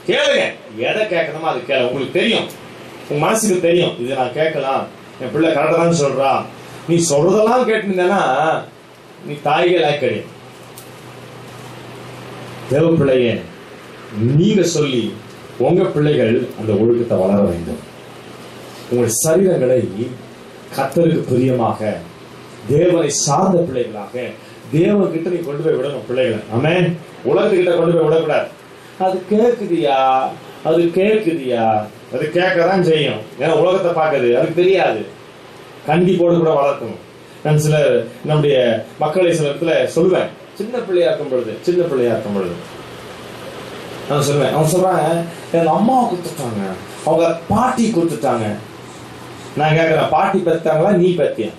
கேளுங்க, எதை கேட்கணுமோ அது கேளு. உங்களுக்கு தெரியும், உங்க மனசுக்கு தெரியும், இதை நான் கேட்கலாம், என் பிள்ளை கரெக்டா தான் சொல்றா. நீ சொல்றதெல்லாம் கேட்டுனா நீ தாய்கள் கிடையாது. தேவ பிள்ளைய நீங்க சொல்லி உங்க பிள்ளைகள் அந்த ஒழுக்கத்தை வளர வேண்டும். உங்களுடைய சரீரங்களை கர்த்தருக்கு பிரியமாக, தேவனை சார்ந்த பிள்ளைகளாக தேவன்கிட்ட நீ கொண்டு போய் விடணும் பிள்ளைகளை. ஆமென். உலகத்துக்கிட்ட கொண்டு போய் விடக்கூடாது. அது கேட்குதியா, அது கேட்குதியா, அது கேட்கதான் செய்யும். ஏன்னா உலகத்தை பார்க்குது, அதுக்கு தெரியாது. கண்டிப்போடு கூட வளர்க்கணும். நான் சில நம்முடைய மக்களை சில இடத்துல சொல்லுவேன், சின்ன பிள்ளையா இருக்கும் பொழுது நான் சொல்லுவேன், அவங்க சொல்றாங்க எங்க அம்மாவை கொடுத்துட்டாங்க, அவங்க பாட்டி கொடுத்துட்டாங்க. நான் கேட்கிறேன், பாட்டி பெற்றாங்களா நீ பெற்றியா?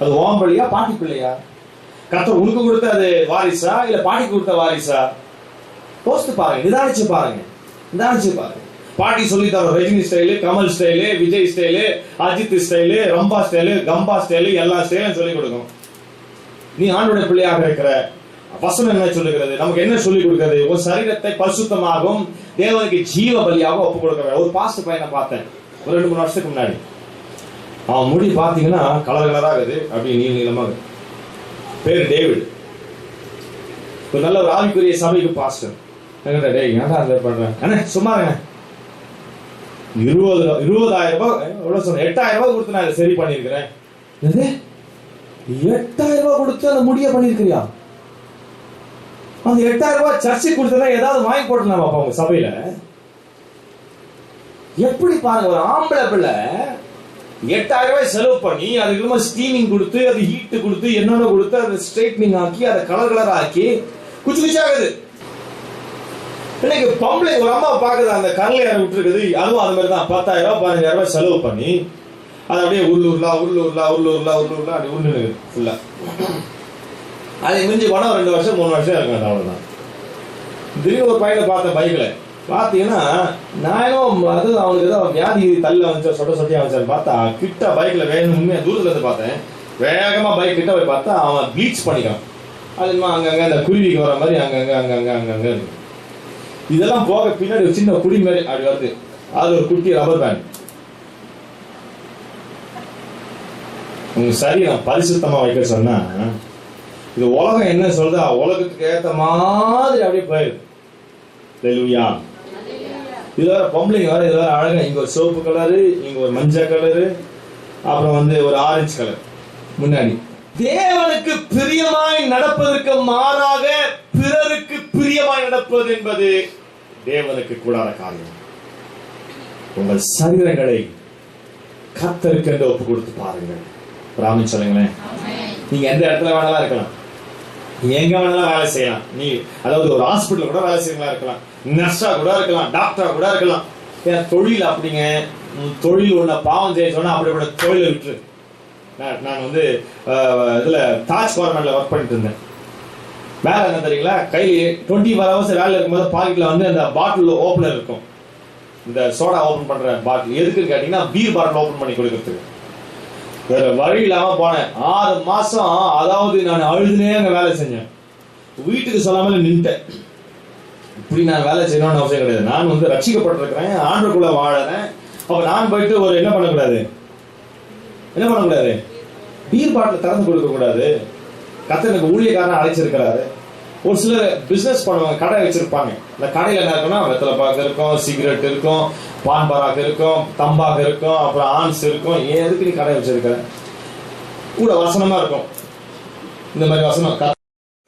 அது ஓம் பிள்ளையா பாட்டி பிள்ளையா? கர்த்தர் உனக்கு கொடுத்த அது வாரிசா இல்ல பாட்டி கொடுத்த வாரிசா? யோசித்து பாருங்க, நிதானிச்சு பாருங்க. பாட்டி சொல்லி தர Rajini style, Kamal style, Vijay style, Ajith style, Rambha style, கம்பா ஸ்டைலு, எல்லா ஸ்டைலும் சொல்லிக் கொடுக்கும். நீ ஆண்டோட பிள்ளையாக இருக்கிற வசனம் என்ன சொல்லுகிறது? நமக்கு என்ன சொல்லிக் கொடுக்கிறது? ஒரு சரீரத்தை பரிசுத்தமாகவும் தேவனுக்கு ஜீவ பலியாக ஒப்பு கொடுக்க. ஒரு பாஸ்ட் பையனை பார்த்தேன் ஒரு 2-3 வருஷத்துக்கு முன்னாடி. அவன் முடி பார்த்தீங்கன்னா கலர் கலராக இருக்குது, அப்படி நீளமாக. பேரு டேவிட். ஒரு நல்ல ஒரு ஆவிக்குரிய சபைக்கு பாஸ்டர். பண்றேன் சும்மாங்க 20,000 ரூபாய் எவ்வளவு சொன்ன? 8,000 ரூபாய் கொடுத்து நான் சரி பண்ணிருக்கிறேன். 8,000 ரூபாய் கொடுத்து அந்த முடிய பண்ணிருக்கிறியா? அந்த 8,000 ரூபாய் சர்ச்சைக்கு கொடுத்தா ஏதாவது வாங்கி போடலாமா உங்க சபையில? எப்படி பாருங்க, ஒரு ஆம்பளை பிள்ளை 8,000 ரூபாய் செலவு பண்ணி அதுக்கு ஸ்டீமிங் கொடுத்து, அது ஹீட் கொடுத்து, என்னோட கொடுத்து, அதை ஸ்ட்ரைட்னிங் ஆக்கி, அதை கலர் ஆக்கி குச்சி குச்சாகுது. இன்னைக்கு பொம்பளை ஒரு அம்மா பாக்குது, அந்த கரலையார விட்டுருக்குது, அதுவும் அது மாதிரி தான் 10,000 ரூபாய் 15,000 ரூபாய் செலவு பண்ணி அது அப்படியே உருளூர்லா அப்படி உருண்டு ஃபுல்லா. அதை மிஞ்சி போனா 2 வருஷம் 3 வருஷம் இருக்கும். அவ்வளவுதான். திடீர்னு ஒரு பையனை பார்த்த பைக்ல பாத்தீங்கன்னா நான் அது அவனுக்கு ஏதோ வியாதி தள்ள வந்துச்சு, சொட்டியா வந்துச்சான்னு பார்த்தா கிட்ட பைக்ல வேணும்னு தூரத்துல இருந்து பார்த்தேன். வேகமா பைக் கிட்ட போய் பார்த்தா அவன் ப்ளீச் பண்ணிக்கான். அது அங்கங்க அந்த குருவிக்கு வர மாதிரி அங்கங்க இருக்கு. இதெல்லாம் போக பின்னாடி ஒரு சின்ன குடி மாதிரி அப்படி வருது. அது ஒரு குட்டி ரப்பர் பேண்ட். உங்க சரீரம் பரிசுத்தமா வைக்க சொன்னா இது உலகம் என்ன சொல்றா உலகத்துக்கு ஏத்த மாதிரி அப்படியே போயிடுது. ஹல்லேலூயா. இது வேற பொம்பளைங்க வேற, இது வேற அழகா, இங்க ஒரு சிவப்பு கலரு, இங்க ஒரு மஞ்சள் கலரு, அப்புறம் ஒரு ஆரஞ்சு கலர் முன்னாடி. தேவனுக்கு பிரியமாய் நடப்பதற்கு மாறாக பிறருக்கு பிரியமாய் நடப்பது என்பது தேவனுக்கு கூடாத காரியம். உங்கள் சரீரங்களை கர்த்தருக்கு என்று ஒப்பு கொடுத்து பாருங்கள். ராமன் சொல்லுங்களேன். நீங்க எந்த இடத்துல வேணாலும் இருக்கலாம், எங்க வேணாலும் வேலை செய்யலாம். நீ அதாவது ஒரு ஹாஸ்பிட்டல் கூட வேலை செய்யலாம் இருக்கலாம், நர்ஸா கூட இருக்கலாம், டாக்டரா கூட இருக்கலாம். ஏன் தொழில் அப்படிங்க, தொழில் ஒண்ணு பாவம் செய்ய சொன்னா அப்படிப்பட்ட தொழிலை விட்டுரு. நான் இதுல தாஜ் கவர்மெண்ட்ல ஒர்க் பண்ணிட்டு இருந்தேன். வேலை என்ன தெரியுங்களா, கையில 24 hours வேலை இருக்கும்போது பாக்கெட்ல அந்த பாட்டில் ஓபனர் இருக்கும். இந்த சோடா ஓபன் பண்ற பாட்டில் எதுக்குன்னு கேட்டீங்கன்னா பீர் பாட்டில் ஓபன் பண்ணி கொடுக்கறதுக்கு. வேற வழி இல்லாம போனேன். 6 மாசம் அதாவது நான் அழுதுனே அங்க வேலை செஞ்சேன். வீட்டுக்கு சொல்லாமல நின்ட்டேன். இப்படி நான் வேலை செய்யணும்னு அவசியம் கிடையாது. நான் ரட்சிக்கப்பட்டிருக்கிறேன், ஆண்டுக்குள்ள வாழறேன். அப்ப நான் போயிட்டு என்ன பண்ணக்கூடாது, பீர் பாட்டில் திறந்து கொடுக்க கூடாது. கர்த்தர் எனக்கு ஊழியக்காரன் அழைச்சிருக்கிறாரு. ஒரு சிலர் பிசினஸ் பண்ணுவாங்க, கடை வச்சிருப்பாங்க. அந்த கடையில என்ன இருக்குன்னா வெத்தலை பாக்கு இருக்கும், சிகரெட் இருக்கும், பான் பராக்கு இருக்கும், தம்பாக்கு இருக்கும், அப்புறம் ஆன்ஸ் இருக்கும். எதுக்கு நீ கடை வச்சிருக்கிற? கூட வசனமா இருக்கும். இந்த மாதிரி வசனம்,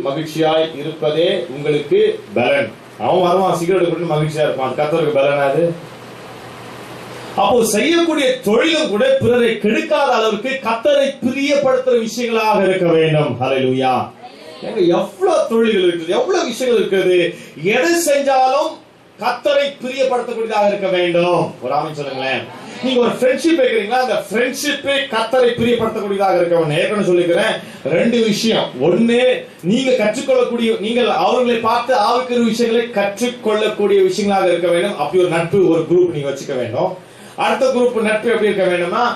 மகிழ்ச்சியாய் இருப்பதே உங்களுக்கு பலன். அவன் வருவான் சிகரெட் போட்டு மகிழ்ச்சியா இருப்பான், கர்த்தருக்கு பலனாது. அப்போ செய்யக்கூடிய தொழிலும் கூட பிறரை கெடுக்காத அளவுக்கு கர்த்தரை பிரியப்படுத்துற விஷயங்களாக இருக்க வேண்டும். ஹல்லேலூயா. எவ்வளவு தொழில்கள் இருக்குது, எவ்வளவு விஷயங்கள் இருக்குது. எது செஞ்சாலும் கர்த்தரை பிரியப்படுத்தக்கூடியதாக இருக்க வேண்டும். ஒரு ஆமென் சொல்லுங்களேன். நீங்க ஒரு ஃப்ரெண்ட்ஷிப் வைக்கிறீங்களா, அந்த ஃப்ரெண்ட்ஷிப்பை கர்த்தரை பிரியப்படுத்தக்கூடியதாக இருக்க வேண்டும். ஏற்கனவே சொல்லிக்கிறேன் 2 விஷயம். ஒண்ணு, நீங்க கற்றுக்கொள்ளக்கூடிய, நீங்கள் அவர்களை பார்த்து ஆவிக்குரிய விஷயங்களை கற்றுக்கொள்ளக்கூடிய விஷயங்களாக இருக்க வேண்டும். அப்படி ஒரு நட்பு, ஒரு குரூப் நீங்க வச்சுக்க வேண்டும். அடுத்த குரூப் நட்பு எப்படி இருக்க வேண்டும்னா,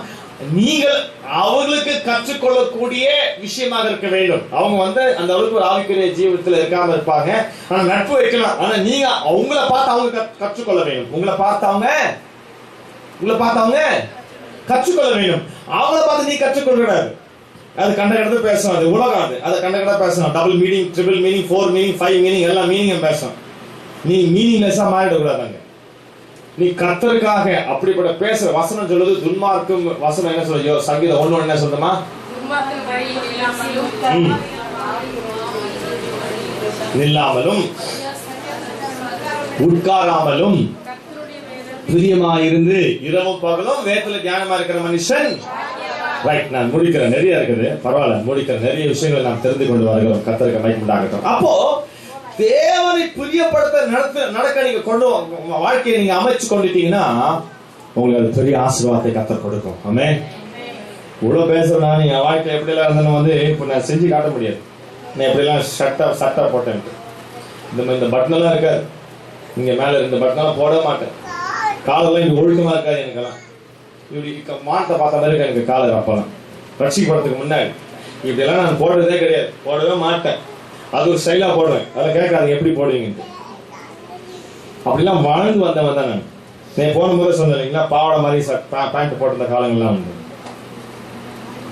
நீங்கள் அவர்களுக்கு கற்றுக்கொள்ளக்கூடிய விஷயமாக இருக்க வேண்டும். அவங்க அந்த அளவுக்கு ஒரு ஆவிக்குரிய ஜீவிதத்தில் இருக்காம இருப்பாங்க, ஆனா நட்பு வைக்கலாம். ஆனா நீங்க அவங்கள பார்த்து அவங்க கற்றுக்கொள்ள வேண்டும். உங்களை பார்த்து அவங்க கற்றுக்கொள்ள வேண்டும். அவங்கள பார்த்து நீ கற்றுக்கொள்கிறாரு. அது கண்ட கடந்து பேசும். அது உலகம். அது கண்ட கடை பேசணும். Double meaning, triple meaning, 4 meaning, 5 meaning, எல்லா மீனிங்கும் பேசும். நீ மீனிங்லெஸ்ஸா மாறிடக்கூடாதாங்க. நீ கர்த்தருக்காக அப்படிப்பட்ட பேசுற வசனம் சொல்லுது. துன்மார்க்கும் வசனம் என்ன சொல்லுது? சங்கீதம் 1:1 என்ன சொல்லுமா? நில்லாமலும் உட்காராமலும் பிரியமாயிருந்து இரவும் பகலும் வேதத்துல தியானமா இருக்கிற மனுஷன். ரைட், நான் முடிக்கிறேன். நிறைய இருக்குது, பரவாயில்ல, முடிக்கிறேன். நிறைய விஷயங்களை நாம் தெரிந்து கொண்டு வருகிறோம். கர்த்தருக்கு மகிமை உண்டாகட்டும். அப்போ தேவனை பிரியப்படுத்த நடக்க நீங்க வாழ்க்கையை நீங்க அமைச்சு கொண்டுட்டீங்கன்னா உங்களுக்கு அது பெரிய ஆசீர்வாதத்தை கர்த்தர் கொடுக்கும். ஆமென். இவ்வளவு பேசுறேன். நான் என் வாழ்க்கையில எப்படி எல்லாம் இருந்தேன்னு இப்ப நான் செஞ்சு காட்ட முடியாது. நான் எப்படி எல்லாம் சட்டை போட்டேன். இந்த பட்டன் எல்லாம் இருக்காது. இங்க மேல இந்த பட்டன் எல்லாம் போட மாட்டேன். காலெல்லாம் இங்க ஒழுக்கமா இருக்காது. எனக்கெல்லாம் இப்படி மாட்டை பார்த்த மாதிரி இருக்கு எனக்கு காலர். அப்பெல்லாம் ரட்சிக்கப்படுறதுக்கு முன்னாடி இப்படி எல்லாம் நான் போடுறதே கிடையாது, போடவே மாட்டேன். அது ஒரு ஸ்டைலா போடுவேன். அதெல்லாம் கேட்காது எப்படி போடுவீங்க. அப்படிலாம் வாழ்ந்து வந்தவன் தான் நான். நான் போன முறை சொன்னேன் இல்லைங்களா, பாவாடை மாதிரி பேண்ட் போட்டிருந்த காலங்கள்லாம் உண்டு.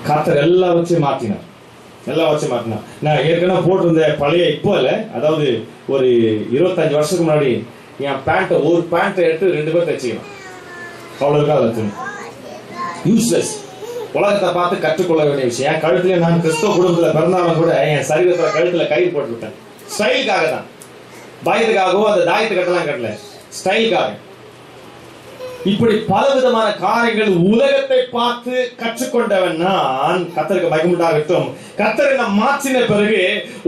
கர்த்தர் எல்லாம் வச்சு மாற்றினார். நான் ஏற்கனவே போட்டிருந்த பழைய, இப்போ இல்லை, அதாவது ஒரு 25 வருஷத்துக்கு முன்னாடி என் பேண்ட், ஒரு பேண்ட் எடுத்து 2 பேர் தைச்சிக்கலாம். அவ்வளவு அது துணி யூஸ்லெஸ். உலகத்தை பார்த்து கற்றுக்கொள்ள வேண்டிய விஷயம். என் கழுத்துல, நான் கிறிஸ்தவ குடும்பத்துல பிறந்தாலும் கூட என் சரீரத்துல கழுத்துல கயிறு போட்டு விட்டேன். ஸ்டைலுக்காக தான். பயத்துக்காகவோ அந்த தாயத்து கட்டலாம் கட்டல, ஸ்டைலுக்காக. இப்படி பல விதமான காரியங்கள் உலகத்தை பார்த்து கற்றுக்கொண்டவன் நான். கர்த்தருக்கு மகிமை உண்டாகட்டும். கர்த்தரை நாம் மாற்றின பிறகு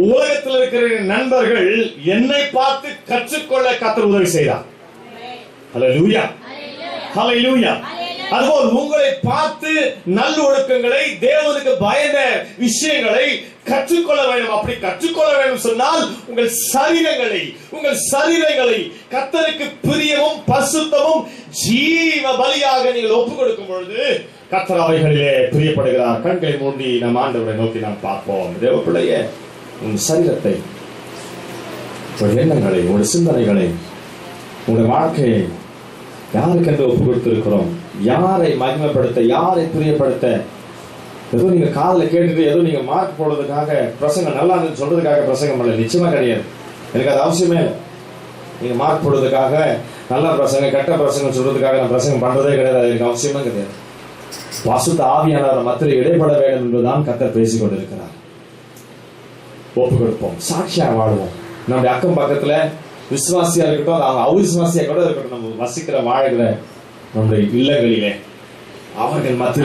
உலகத்தில் இருக்கிற நண்பர்கள் என்னை பார்த்து கற்றுக்கொள்ள கர்த்தர் உதவி செய்தார். ஹல்லேலூயா, ஹல்லேலூயா. அதுபோல் உங்களை பார்த்து நல்லொழுக்கங்களை, தேவனுக்கு பயந்த விஷயங்களை கற்றுக்கொள்ள வேண்டும். அப்படி கற்றுக்கொள்ள வேண்டும் சொன்னால் உங்கள் சரீரங்களை கர்த்தருக்கு பிரியமும் பரிசுத்தமும் ஜீவ பலியாக நீங்கள் ஒப்புக் கொடுக்கும் பொழுது கர்த்தர் அவைகளிலே பிரியப்படுகிறார். கண்களை மூடி நம் ஆண்டவரை நோக்கி நாம் பார்ப்போம். தேவ பிள்ளையே, உன் சரீரத்தை, உன் எண்ணங்களை, உன் சிந்தனைகளை, உங்கள் வாழ்க்கையை யாருக்கென்று ஒப்புக் கொடுத்திருக்கிறோம்? யாரை மகிமைப்படுத்த, யாரை பிரியப்படுத்த? ஏதோ நீங்க காதல கேட்டுட்டு ஏதோ நீங்க மார்க் போடுறதுக்காக பிரசங்கம் நல்லா சொல்றதுக்காக பிரசங்கம் பண்ணல, நிச்சயமா கிடையாது. எனக்கு அது அவசியமே இல்லை. நீங்க மார்க் போடுறதுக்காக நல்ல பிரசங்கம் கெட்ட பிரசங்கம் சொல்றதுக்காக நான் பிரசங்கம் பண்றதே கிடையாது. அது எனக்கு அவசியமே கிடையாது. பரிசுத்த ஆவியானவர் மத்தியில் இடைப்பட வேண்டும் என்பதுதான் கர்த்தர் பேசிக் கொண்டிருக்கிறார். ஒப்பு கொடுப்போம், சாட்சியா வாழ்வோம். நம்முடைய அக்கம் பக்கத்துல விசுவாசியா இருக்கட்டும், அவங்க அவிசுவாசியா கூட இருக்கட்டும், நம்ம வசிக்கிற வாழ்கிற நம்முடைய இல்லங்களிலே அவர்கள் மத்தியில்